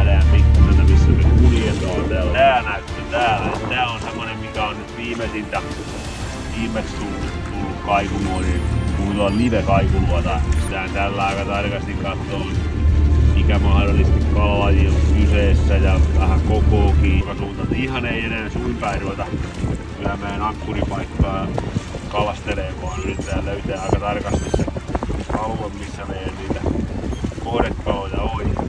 kävelee pikkusen, missä me kuljetaan. Tää näyttö täällä. Tää on semmonen, mikä on nyt viimeiseksi tullut kaikuluodiin. Puhutaan live-kaikuluota. Pystytään tällä aika tarkasti katsoa, mikä mahdollisesti kalalaji on kyseessä ja vähän kokookin. Ihan ei enää suinpäin ruveta kyllä meidän ankkuripaikkaa kalastelee, vaan yritetään löytää aika tarkasti se alue, missä meidän niitä kohdekaloja on.